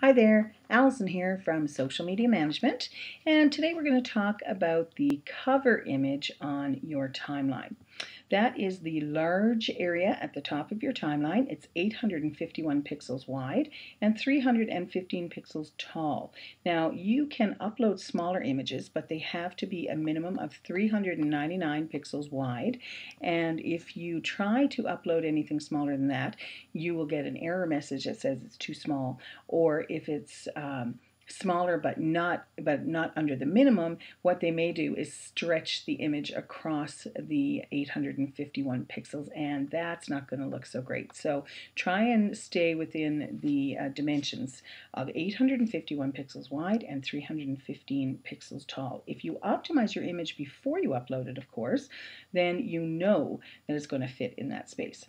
Hi there, Allison here from Social Media Management, and today we're going to talk about the cover image on your timeline. That is the large area at the top of your timeline. It's 851 pixels wide and 315 pixels tall. Now you can upload smaller images, but they have to be a minimum of 399 pixels wide, and if you try to upload anything smaller than that, you will get an error message that says it's too small, or if it's smaller but not under the minimum, what they may do is stretch the image across the 851 pixels, and that's not going to look so great. So try and stay within the dimensions of 851 pixels wide and 315 pixels tall. If you optimize your image before you upload it, of course, then you know that it's going to fit in that space.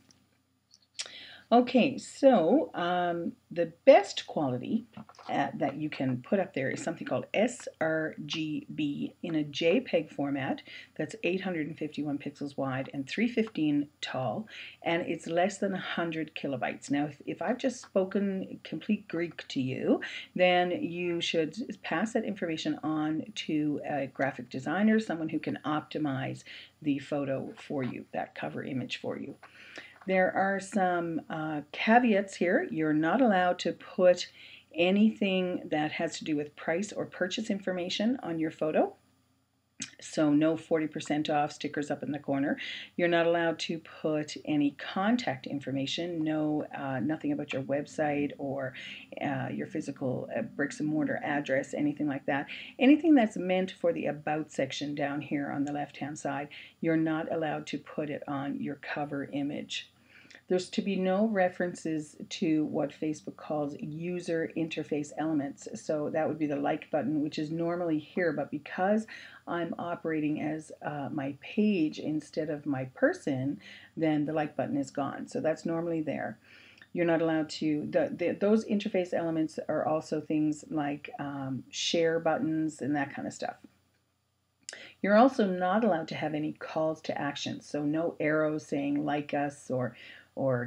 Okay, so the best quality that you can put up there is something called sRGB in a JPEG format that's 851 pixels wide and 315 tall, and it's less than 100 kilobytes. Now, if I've just spoken complete Greek to you, then you should pass that information on to a graphic designer, someone who can optimize the photo for you, that cover image for you. There are some caveats here. You're not allowed to put anything that has to do with price or purchase information on your photo. So no 40% off stickers up in the corner. You're not allowed to put any contact information, nothing about your website or your physical bricks and mortar address, anything like that. Anything that's meant for the About section down here on the left-hand side, you're not allowed to put it on your cover image. There's to be no references to what Facebook calls user interface elements. So that would be the like button, which is normally here, but because I'm operating as my page instead of my person, then the like button is gone. So that's normally there. You're not allowed to, those interface elements are also things like share buttons and that kind of stuff. You're also not allowed to have any calls to action, so no arrows saying like us or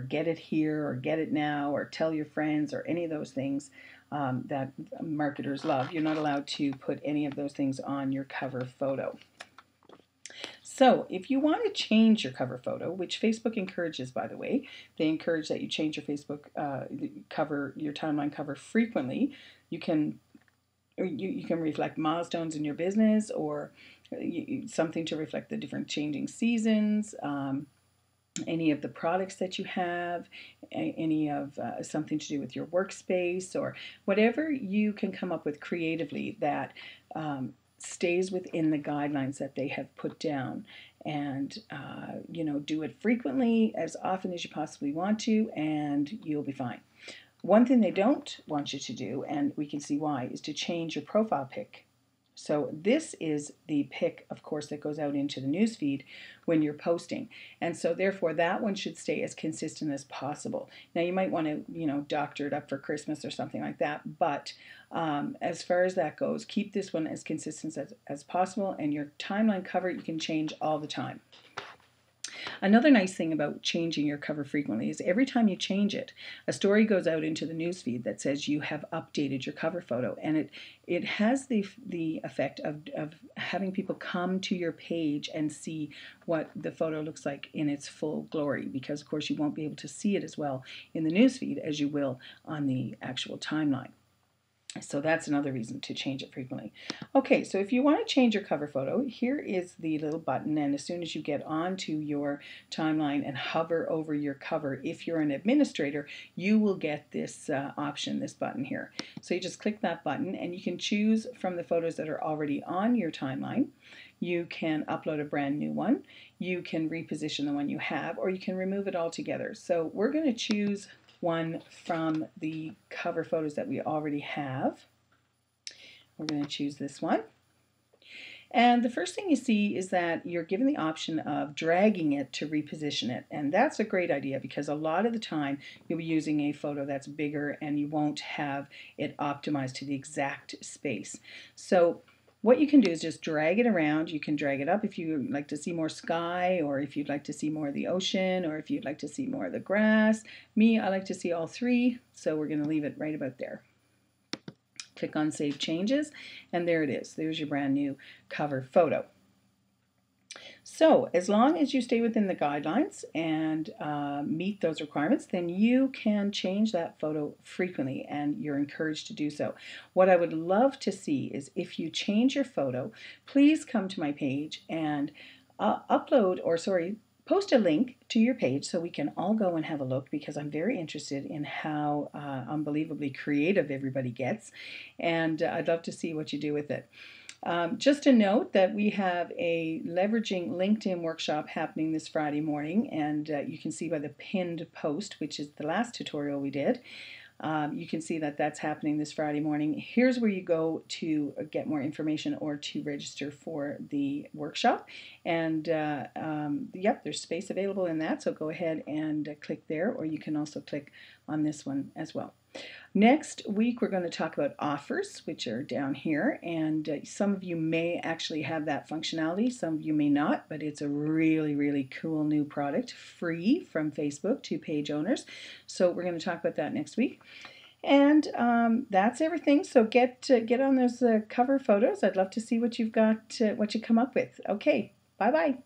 get it here or get it now or tell your friends or any of those things that marketers love. You're not allowed to put any of those things on your cover photo. So if you want to change your cover photo, which Facebook encourages, by the way, they encourage that you change your Facebook cover, your timeline cover frequently. You can reflect milestones in your business, or something to reflect the different changing seasons, any of the products that you have, any of something to do with your workspace, or whatever you can come up with creatively that stays within the guidelines that they have put down. And do it frequently, as often as you possibly want to, and you'll be fine. One thing they don't want you to do, and we can see why, is to change your profile pic. So this is the pic, of course, that goes out into the newsfeed when you're posting. And so therefore that one should stay as consistent as possible. Now you might want to, doctor it up for Christmas or something like that. But as far as that goes, keep this one as consistent as possible. And your timeline cover you can change all the time. Another nice thing about changing your cover frequently is every time you change it, a story goes out into the newsfeed that says you have updated your cover photo, and it has the effect of having people come to your page and see what the photo looks like in its full glory, because of course you won't be able to see it as well in the newsfeed as you will on the actual timeline. So that's another reason to change it frequently. Okay, so if you want to change your cover photo, here is the little button, and as soon as you get onto your timeline and hover over your cover, if you're an administrator, you will get this option, this button here. So you just click that button and you can choose from the photos that are already on your timeline. You can upload a brand new one, you can reposition the one you have, or you can remove it altogether. So we're going to choose one from the cover photos that we already have. We're going to choose this one. And the first thing you see is that you're given the option of dragging it to reposition it. And that's a great idea, because a lot of the time you'll be using a photo that's bigger and you won't have it optimized to the exact space. So what you can do is just drag it around. You can drag it up if you like to see more sky, or if you'd like to see more of the ocean, or if you'd like to see more of the grass. Me, I like to see all three, so we're going to leave it right about there. Click on Save Changes, and there it is. There's your brand new cover photo. So as long as you stay within the guidelines and meet those requirements, then you can change that photo frequently, and you're encouraged to do so. What I would love to see is if you change your photo, please come to my page and post a link to your page so we can all go and have a look, because I'm very interested in how unbelievably creative everybody gets, and I'd love to see what you do with it. Just to note that we have a leveraging LinkedIn workshop happening this Friday morning, and you can see by the pinned post, which is the last tutorial we did, you can see that that's happening this Friday morning. Here's where you go to get more information or to register for the workshop. And yep, there's space available in that, so go ahead and click there, or you can also click on this one as well. Next week we're going to talk about offers, which are down here, and some of you may actually have that functionality, some of you may not, but it's a really cool new product, free from Facebook to page owners. So we're going to talk about that next week. And that's everything. So get on those cover photos. I'd love to see what you've got, what you come up with. Okay, bye-bye.